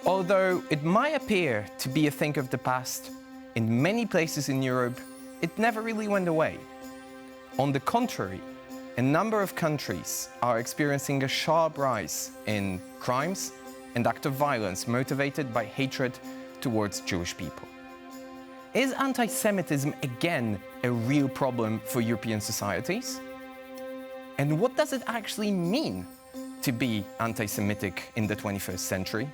Although it might appear to be a thing of the past, in many places in Europe, it never really went away. On the contrary, a number of countries are experiencing a sharp rise in crimes and acts of violence motivated by hatred towards Jewish people. Is anti-Semitism again a real problem for European societies? And what does it actually mean to be anti-Semitic in the 21st century?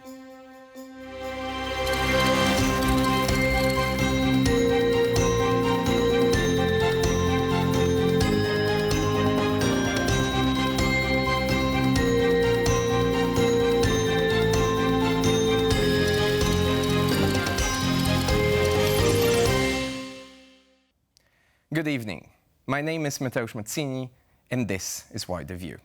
Good evening. My name is Mateusz Mazzini, and this is Wider View.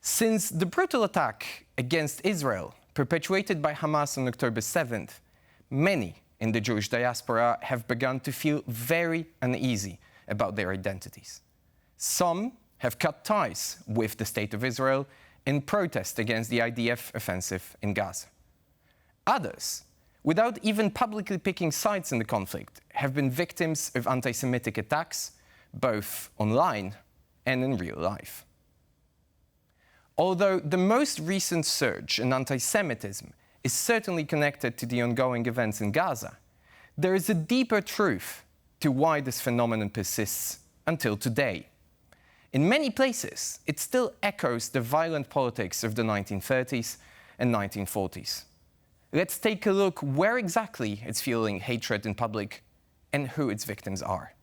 Since the brutal attack against Israel perpetuated by Hamas on October 7th, many in the Jewish diaspora have begun to feel very uneasy about their identities. Some have cut ties with the State of Israel in protest against the IDF offensive in Gaza. Others, without even publicly picking sides in the conflict, have been victims of anti-Semitic attacks, both online and in real life. Although the most recent surge in anti-Semitism is certainly connected to the ongoing events in Gaza, there is a deeper truth to why this phenomenon persists until today. In many places, it still echoes the violent politics of the 1930s and 1940s. Let's take a look where exactly it's fueling hatred in public and who its victims are.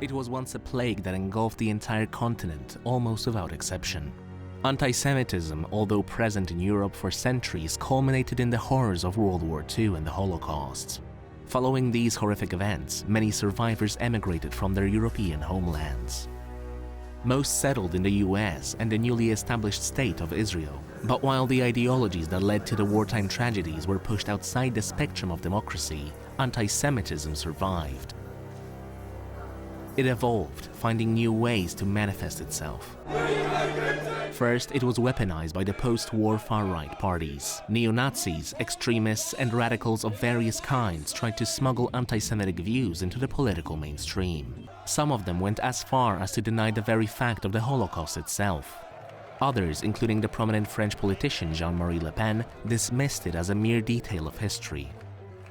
It was once a plague that engulfed the entire continent, almost without exception. Anti-Semitism, although present in Europe for centuries, culminated in the horrors of World War II and the Holocaust. Following these horrific events, many survivors emigrated from their European homelands. Most settled in the US and the newly established State of Israel. But while the ideologies that led to the wartime tragedies were pushed outside the spectrum of democracy, anti-Semitism survived. It evolved, finding new ways to manifest itself. First, it was weaponized by the post-war far-right parties. Neo-Nazis, extremists, and radicals of various kinds tried to smuggle anti-Semitic views into the political mainstream. Some of them went as far as to deny the very fact of the Holocaust itself. Others, including the prominent French politician Jean-Marie Le Pen, dismissed it as a mere detail of history.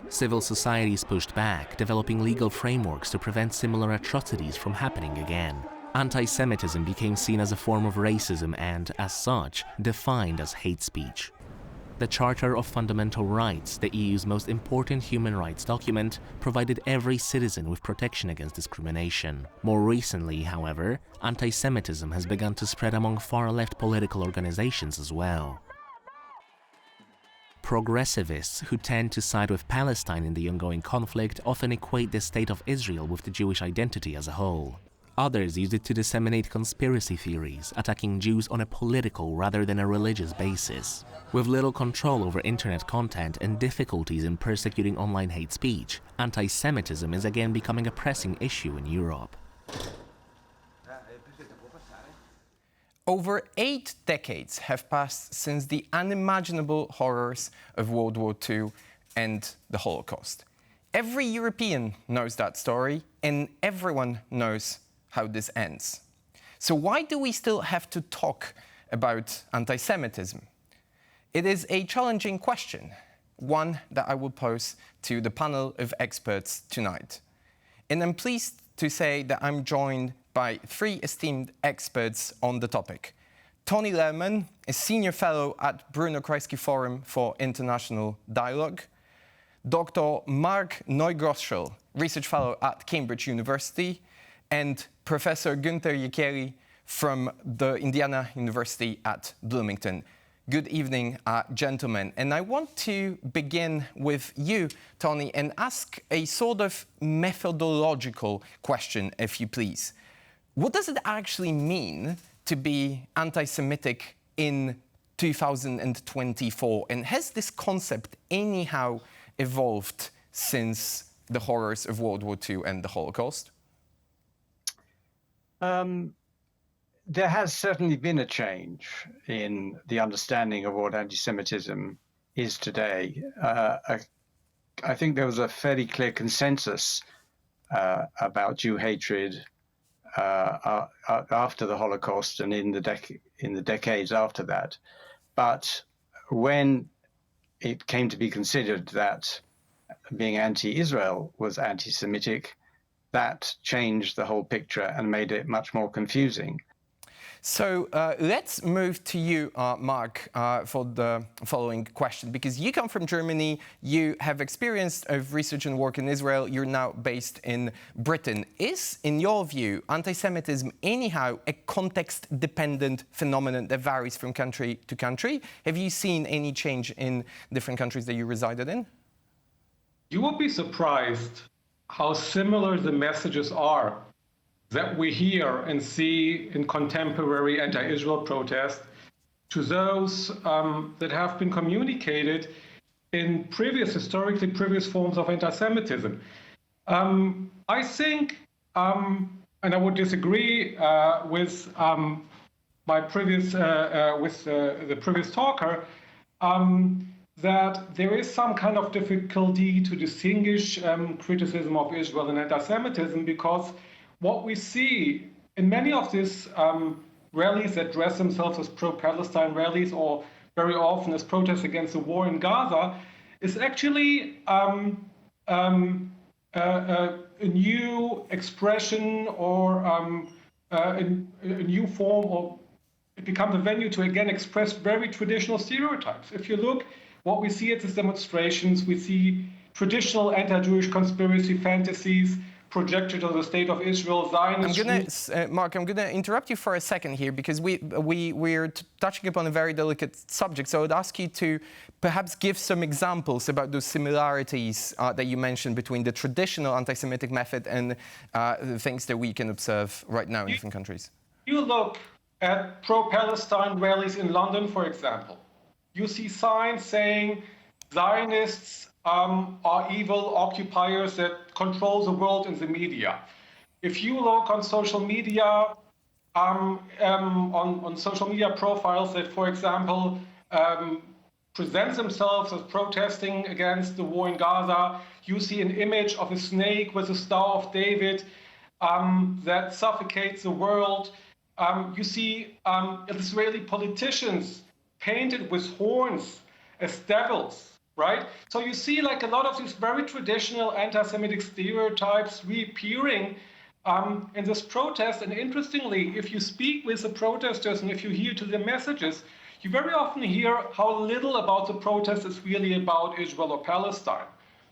Civil societies pushed back, developing legal frameworks to prevent similar atrocities from happening again. Anti-Semitism became seen as a form of racism and, as such, defined as hate speech. The Charter of Fundamental Rights, the EU's most important human rights document, provided every citizen with protection against discrimination. More recently, however, anti-Semitism has begun to spread among far-left political organizations as well. Progressivists who tend to side with Palestine in the ongoing conflict often equate the State of Israel with the Jewish identity as a whole. Others use it to disseminate conspiracy theories, attacking Jews on a political rather than a religious basis. With little control over internet content and difficulties in persecuting online hate speech, anti-Semitism is again becoming a pressing issue in Europe. Over 8 decades have passed since the unimaginable horrors of World War II and the Holocaust. Every European knows that story, and everyone knows how this ends. So why do we still have to talk about anti-Semitism? It is a challenging question, one that I will pose to the panel of experts tonight. And I'm pleased to say that I'm joined by 3 esteemed experts on the topic. Tony Lerman, a senior fellow at Bruno Kreisky Forum for International Dialogue. Dr. Marc Neugroschel, research fellow at Cambridge University. And Professor Gunter Jikeli from the Indiana University at Bloomington. Good evening, gentlemen. And I want to begin with you, Tony, and ask a sort of methodological question, if you please. What does it actually mean to be anti-Semitic in 2024? And has this concept anyhow evolved since the horrors of World War II and the Holocaust? There has certainly been a change in the understanding of what anti-Semitism is today. I think there was a fairly clear consensus about Jew hatred after the Holocaust and in the decades after that. But when it came to be considered that being anti-Israel was anti-Semitic, that changed the whole picture and made it much more confusing. So let's move to you, Marc, for the following question, because you come from Germany, you have experience of research and work in Israel, you're now based in Britain. Is, in your view, anti-Semitism anyhow a context-dependent phenomenon that varies from country to country? Have you seen any change in different countries that you resided in? You will be surprised how similar the messages are that we hear and see in contemporary anti-Israel protests to those that have been communicated in historically previous forms of anti-Semitism. I think, and I would disagree with the previous talker, that there is some kind of difficulty to distinguish criticism of Israel and anti-Semitism, because what we see in many of these rallies that dress themselves as pro-Palestine rallies, or very often as protests against the war in Gaza, is actually a new expression or a new form, or it becomes a venue to again express very traditional stereotypes. If you look, what we see at these demonstrations, we see traditional anti-Jewish conspiracy fantasies projected on the state of Israel, Zionist. Marc, I'm going to interrupt you for a second here, because we're touching upon a very delicate subject. So I would ask you to perhaps give some examples about those similarities that you mentioned between the traditional anti-Semitic method and the things that we can observe right now in different countries. You look at pro-Palestine rallies in London, for example. You see signs saying Zionists are evil occupiers that control the world in the media. If you look on social media, on social media profiles that, for example, present themselves as protesting against the war in Gaza, you see an image of a snake with a Star of David that suffocates the world. You see Israeli politicians painted with horns as devils. Right? So you see like a lot of these very traditional anti-Semitic stereotypes reappearing in this protest. And interestingly, if you speak with the protesters and if you hear to their messages, you very often hear how little about the protest is really about Israel or Palestine.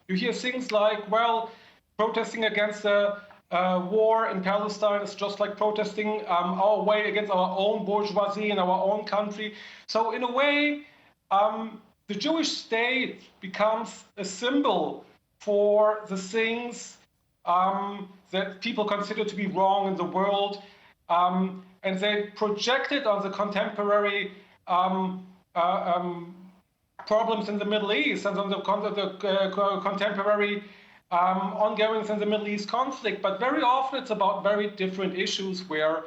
You hear things like, well, protesting against the war in Palestine is just like protesting our way against our own bourgeoisie in our own country. So in a way, the Jewish state becomes a symbol for the things that people consider to be wrong in the world, and they project it on the contemporary problems in the Middle East and on the contemporary ongoings in the Middle East conflict. But very often it's about very different issues where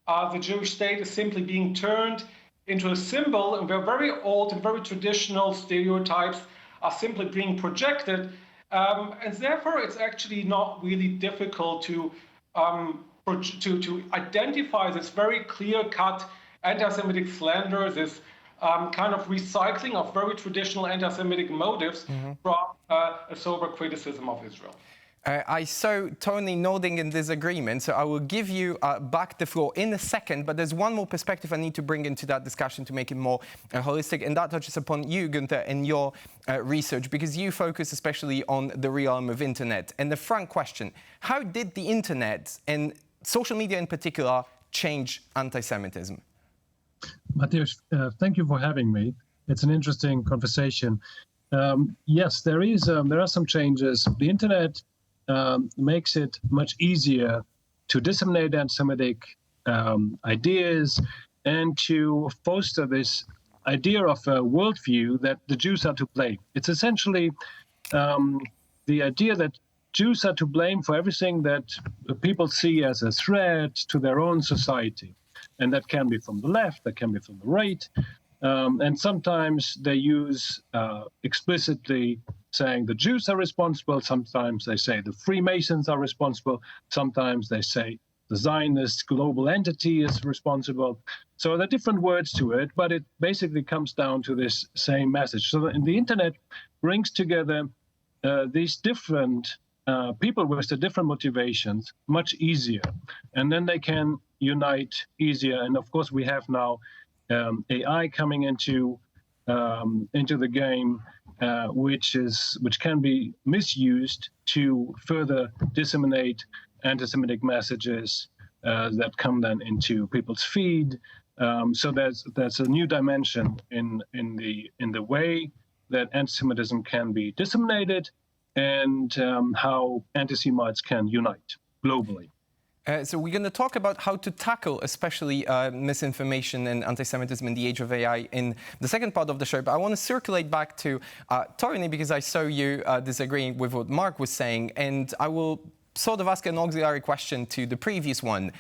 the Jewish state is simply being turned into a symbol, and where very old and very traditional stereotypes are simply being projected. And therefore, it's actually not really difficult to identify this very clear-cut anti-Semitic slander, this kind of recycling of very traditional anti-Semitic motives from a sober criticism of Israel. I saw Tony nodding in disagreement, so I will give you back the floor in a second, but there's one more perspective I need to bring into that discussion to make it more holistic, and that touches upon you, Gunter, and your research, because you focus especially on the realm of internet. And the frank question, how did the internet, and social media in particular, change anti-Semitism? Mateusz, thank you for having me. It's an interesting conversation. Yes, there are some changes. The internet makes it much easier to disseminate anti-Semitic ideas and to foster this idea of a worldview that the Jews are to blame. It's essentially the idea that Jews are to blame for everything that people see as a threat to their own society. And that can be from the left, that can be from the right. And sometimes they use explicitly saying the Jews are responsible. Sometimes they say the Freemasons are responsible. Sometimes they say the Zionist global entity is responsible. So there are different words to it, but it basically comes down to this same message. So the internet brings together these different people with the different motivations much easier. And then they can unite easier. And of course, we have now AI coming into the game, which can be misused to further disseminate anti-Semitic messages that come then into people's feed. So there's a new dimension in the way that anti-Semitism can be disseminated and how anti-Semites can unite globally. So we're going to talk about how to tackle especially misinformation and anti-Semitism in the age of AI in the second part of the show. But I want to circulate back to Tony, because I saw you disagreeing with what Marc was saying. And I will sort of ask an auxiliary question to the previous one.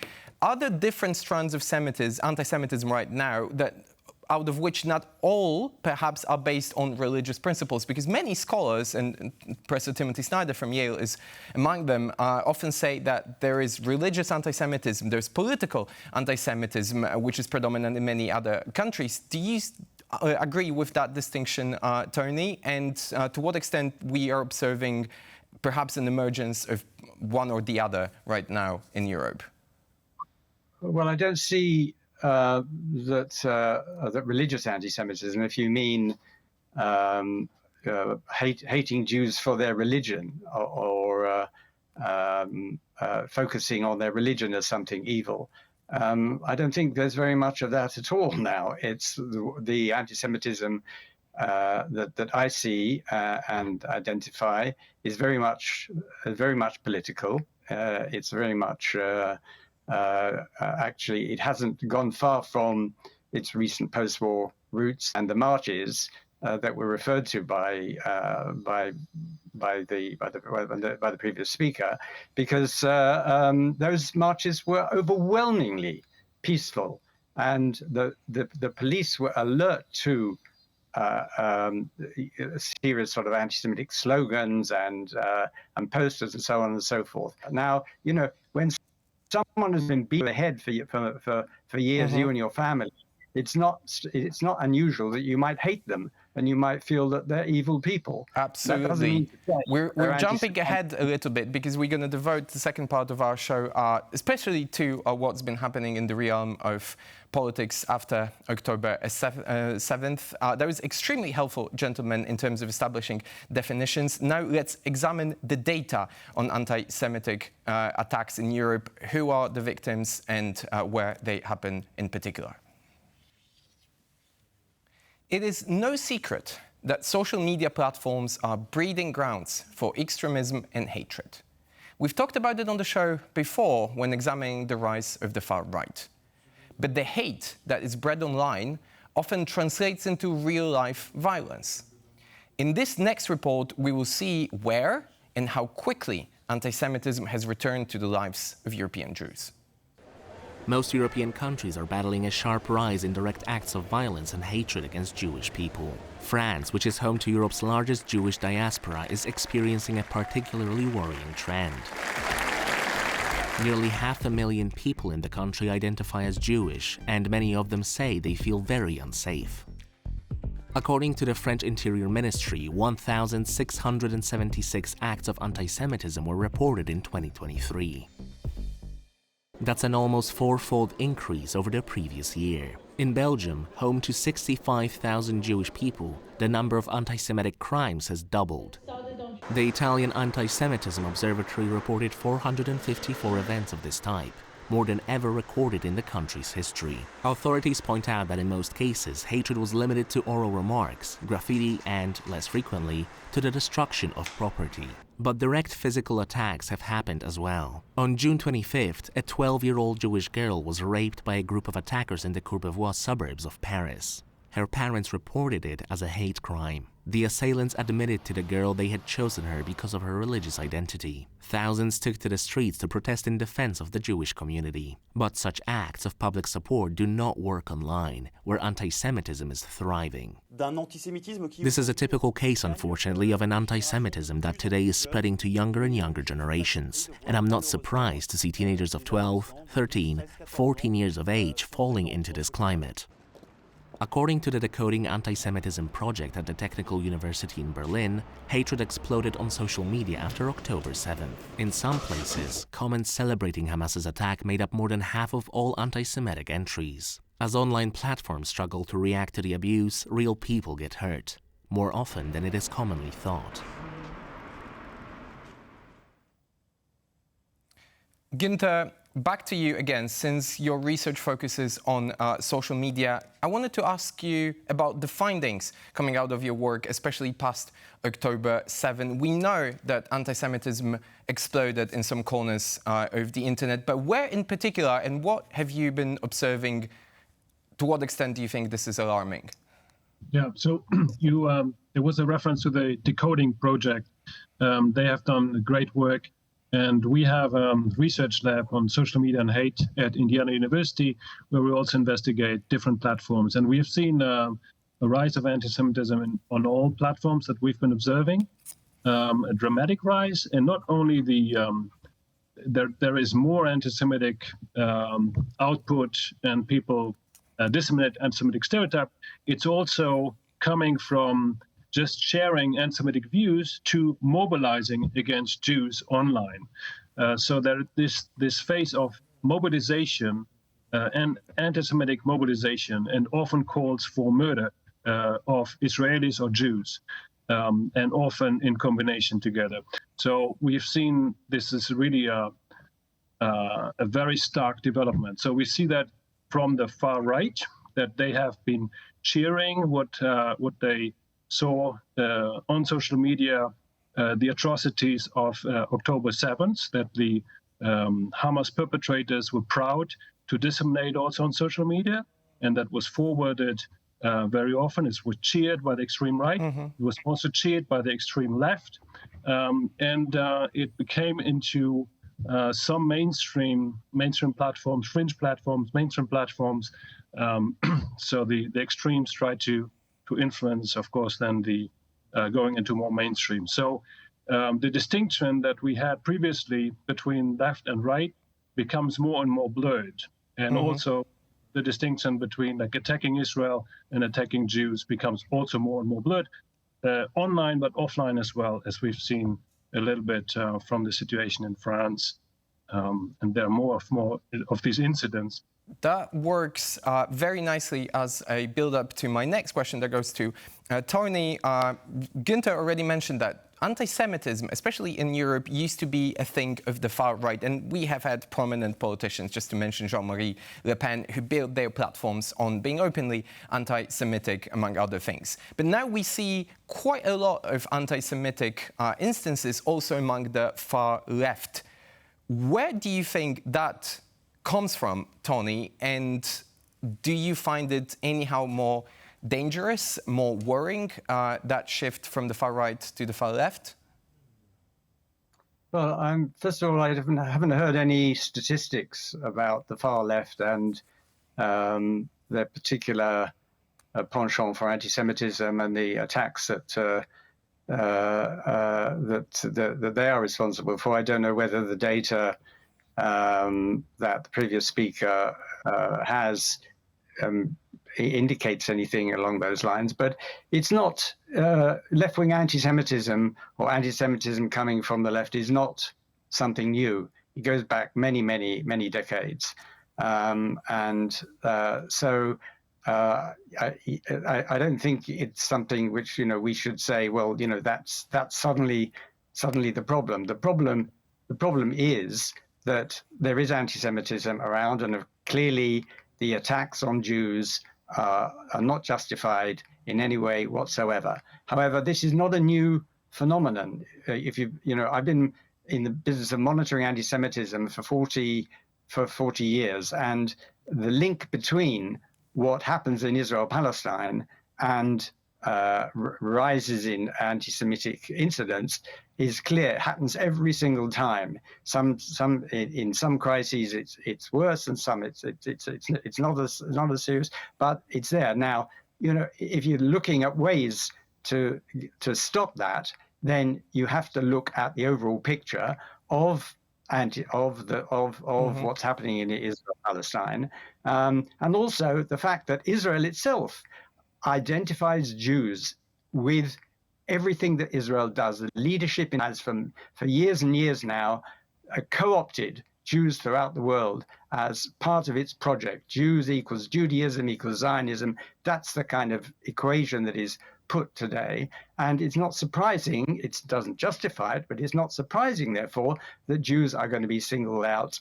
Are there different strands of anti-Semitism right now that out of which not all perhaps are based on religious principles? Because many scholars, and Professor Timothy Snyder from Yale is among them, often say that there is religious anti-Semitism, there's political anti-Semitism, which is predominant in many other countries. Do you agree with that distinction, Tony? And to what extent we are observing perhaps an emergence of one or the other right now in Europe? Well, I don't see that religious anti-Semitism, if you mean hating Jews for their religion, or focusing on their religion as something evil. I don't think there's very much of that at all now. It's the anti-Semitism that I see and identify is very much political. It's very much actually, it hasn't gone far from its recent post-war roots and the marches that were referred to by the previous speaker, because those marches were overwhelmingly peaceful, and the police were alert to serious sort of anti-Semitic slogans and posters and so on and so forth. Now, you know, when someone has been beaten ahead for years, you and your family, it's not unusual that you might hate them and you might feel that they're evil people. Absolutely. We're jumping ahead a little bit because we're going to devote the second part of our show especially to what's been happening in the realm of politics after October 7th. That was extremely helpful, gentlemen, in terms of establishing definitions. Now let's examine the data on anti-Semitic attacks in Europe. Who are the victims and where they happen in particular? It is no secret that social media platforms are breeding grounds for extremism and hatred. We've talked about it on the show before when examining the rise of the far right. But the hate that is bred online often translates into real-life violence. In this next report, we will see where and how quickly anti-Semitism has returned to the lives of European Jews. Most European countries are battling a sharp rise in direct acts of violence and hatred against Jewish people. France, which is home to Europe's largest Jewish diaspora, is experiencing a particularly worrying trend. Nearly 500,000 people in the country identify as Jewish, and many of them say they feel very unsafe. According to the French Interior Ministry, 1,676 acts of anti-Semitism were reported in 2023. That's an almost fourfold increase over the previous year. In Belgium, home to 65,000 Jewish people, the number of anti-Semitic crimes has doubled. The Italian Anti-Semitism Observatory reported 454 events of this type, more than ever recorded in the country's history. Authorities point out that in most cases, hatred was limited to oral remarks, graffiti, and, less frequently, to the destruction of property. But direct physical attacks have happened as well. On June 25th, a 12-year-old Jewish girl was raped by a group of attackers in the Courbevoie suburbs of Paris. Her parents reported it as a hate crime. The assailants admitted to the girl they had chosen her because of her religious identity. Thousands took to the streets to protest in defense of the Jewish community. But such acts of public support do not work online, where anti-Semitism is thriving. This is a typical case, unfortunately, of an anti-Semitism that today is spreading to younger and younger generations. And I'm not surprised to see teenagers of 12, 13, 14 years of age falling into this climate. According to the Decoding Anti-Semitism project at the Technical University in Berlin, hatred exploded on social media after October 7th. In some places, comments celebrating Hamas's attack made up more than half of all anti-Semitic entries. As online platforms struggle to react to the abuse, real people get hurt, more often than it is commonly thought. Gunter, back to you again. Since your research focuses on social media, I wanted to ask you about the findings coming out of your work, especially past October 7. We know that anti-Semitism exploded in some corners of the internet, but where in particular, and what have you been observing? To what extent do you think this is alarming? Yeah, so there was a reference to the Decoding project. They have done great work. And we have a research lab on social media and hate at Indiana University, where we also investigate different platforms. And we have seen a rise of anti-Semitism on all platforms that we've been observing, a dramatic rise. And not only there is more anti-Semitic output and people disseminate anti-Semitic stereotype, it's also coming from just sharing anti-Semitic views to mobilizing against Jews online. So there this phase of mobilization and anti-Semitic mobilization, and often calls for murder of Israelis or Jews, and often in combination together. So we've seen this is really a very stark development. So we see that from the far right, that they have been cheering what they saw on social media, the atrocities of October 7th, that the Hamas perpetrators were proud to disseminate also on social media, and that was forwarded very often. It was cheered by the extreme right. Mm-hmm. It was also cheered by the extreme left, and it became into some mainstream platforms, fringe platforms, mainstream platforms. So the extremes try to influence, of course, then the going into more mainstream. So the distinction that we had previously between left and right becomes more and more blurred. And also the distinction between like attacking Israel and attacking Jews becomes also more and more blurred, online but offline as well, as we've seen a little bit from the situation in France. And there are more of these incidents. That works very nicely as a build-up to my next question that goes to Tony. Gunter already mentioned that anti-Semitism, especially in Europe, used to be a thing of the far right. And we have had prominent politicians, just to mention Jean-Marie Le Pen, who built their platforms on being openly anti-Semitic, among other things. But now we see quite a lot of anti-Semitic instances also among the far left. Where do you think that comes from, Tony, and do you find it anyhow more dangerous, more worrying, that shift from the far right to the far left? Well, first of all, I haven't heard any statistics about the far left and their particular penchant for anti-Semitism and the attacks that they are responsible for. I don't know whether the data that the previous speaker has indicates anything along those lines, but it's not left-wing anti-Semitism or anti-Semitism coming from the left is not something new. It goes back many, many, many decades, so I don't think it's something which we should say, well, that's suddenly the problem. The problem is that there is anti-Semitism around, and clearly the attacks on Jews are not justified in any way whatsoever. However, this is not a new phenomenon. I've been in the business of monitoring anti-Semitism for 40 years, and the link between what happens in Israel-Palestine and rises in anti-Semitic incidents is clear. It happens every single time. In some crises it's worse, and some it's not as serious, but it's there. Now, if you're looking at ways to stop that, then you have to look at the overall picture of what's happening in Israel-Palestine, and also the fact that Israel itself identifies Jews with everything that Israel does. The leadership has for years and years now co-opted Jews throughout the world as part of its project. Jews equals Judaism equals Zionism. That's the kind of equation that is put today. And it's not surprising, it doesn't justify it, but it's not surprising, therefore, that Jews are going to be singled out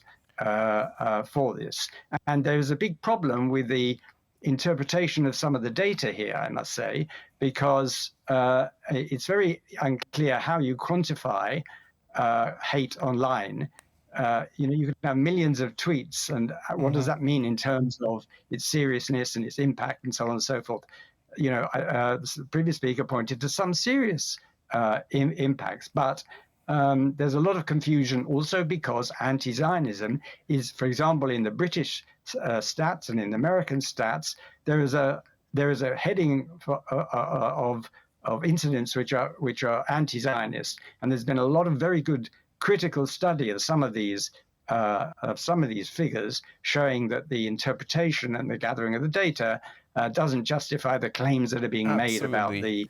for this. And there's a big problem with the interpretation of some of the data here, I must say, because it's very unclear how you quantify hate online. You can have millions of tweets, and what does that mean in terms of its seriousness and its impact and so on and so forth? The previous speaker pointed to some serious impacts, but there's a lot of confusion also because anti-Zionism is, for example, in the British stats and in American stats, there is a heading of incidents which are anti-Zionist, and there's been a lot of very good critical study of some of these figures, showing that the interpretation and the gathering of the data doesn't justify the claims that are being made about the.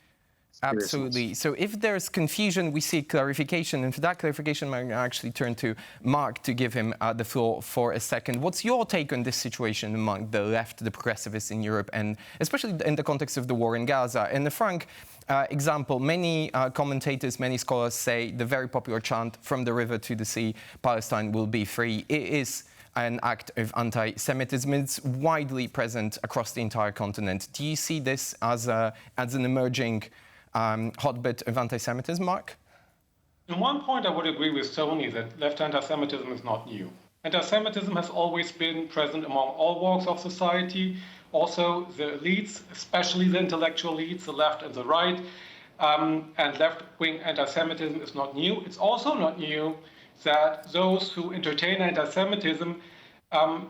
Absolutely. So if there's confusion, we seek clarification. And for that clarification, I'm going to actually turn to Marc to give him the floor for a second. What's your take on this situation among the left, the progressivists in Europe, and especially in the context of the war in Gaza? In the frank example, many commentators, many scholars say the very popular chant, "From the river to the sea, Palestine will be free," it is an act of anti-Semitism. It's widely present across the entire continent. Do you see this as an emerging hotbed of anti-Semitism, Marc? In one point, I would agree with Tony that left anti-Semitism is not new. Anti-Semitism has always been present among all walks of society. Also, the elites, especially the intellectual elites, the left and the right, and left-wing anti-Semitism is not new. It's also not new that those who entertain anti-Semitism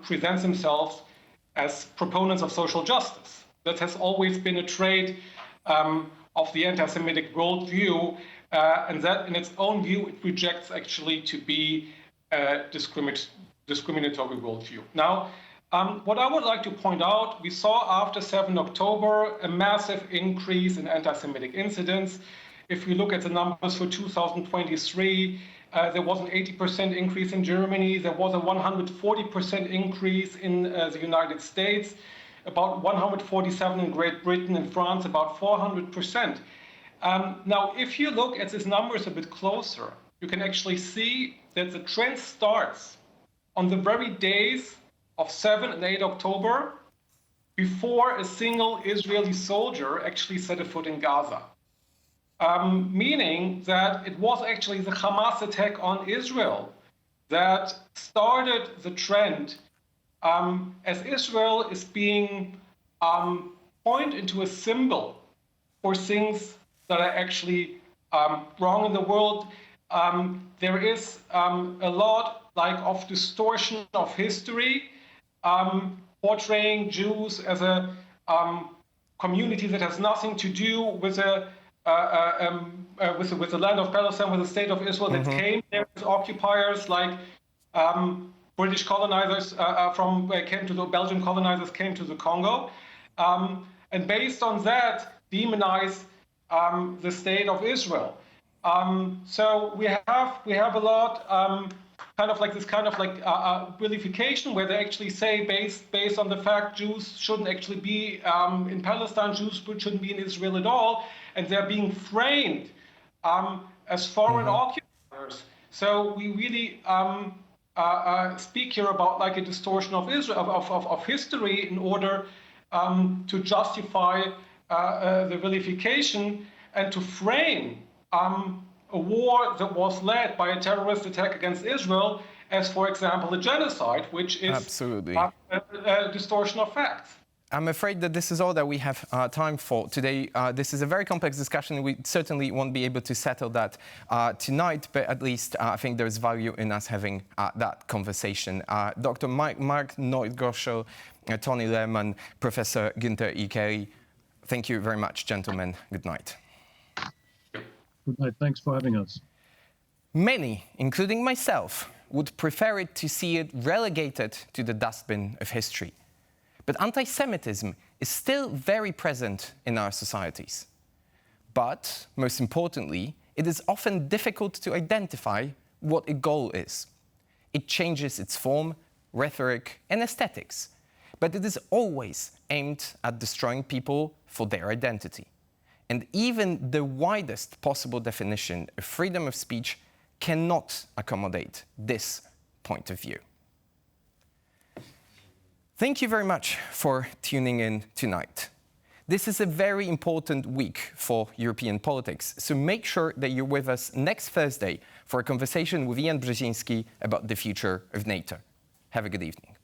present themselves as proponents of social justice. That has always been a trait of the anti-Semitic worldview, and that in its own view, it rejects actually to be a discriminatory worldview. Now, what I would like to point out, we saw after 7 October a massive increase in anti-Semitic incidents. If we look at the numbers for 2023, there was an 80% increase in Germany, there was a 140% increase in the United States, about 147 in Great Britain, and France about 400%. Now, if you look at these numbers a bit closer, you can actually see that the trend starts on the very days of 7 and 8 October before a single Israeli soldier actually set a foot in Gaza. Meaning that it was actually the Hamas attack on Israel that started the trend, as Israel is being pointed into a symbol for things that are actually wrong in the world. There is a lot of distortion of history, portraying Jews as a community that has nothing to do with the land of Palestine, with the state of Israel, that came there as occupiers, like British colonizers Belgian colonizers came to the Congo, and based on that, demonize the state of Israel. So we have a lot vilification, where they actually say, based on the fact Jews shouldn't actually be in Palestine, Jews shouldn't be in Israel at all, and they're being framed as foreign occupiers. So we really speak here about like a distortion of Israel, of history, in order to justify the vilification and to frame a war that was led by a terrorist attack against Israel as, for example, a genocide, which is absolutely a distortion of facts. I'm afraid that this is all that we have time for today. This is a very complex discussion. We certainly won't be able to settle that tonight, but at least I think there's value in us having that conversation. Dr. Marc Neugroschel, Tony Lerman, Professor Gunter Jikeli, thank you very much, gentlemen. Good night. Good night. Thanks for having us. Many, including myself, would prefer it to see it relegated to the dustbin of history. But anti-Semitism is still very present in our societies. But, most importantly, it is often difficult to identify what a goal is. It changes its form, rhetoric, and aesthetics, but it is always aimed at destroying people for their identity. And even the widest possible definition of freedom of speech cannot accommodate this point of view. Thank you very much for tuning in tonight. This is a very important week for European politics, so make sure that you're with us next Thursday for a conversation with Jan Brzezinski about the future of NATO. Have a good evening.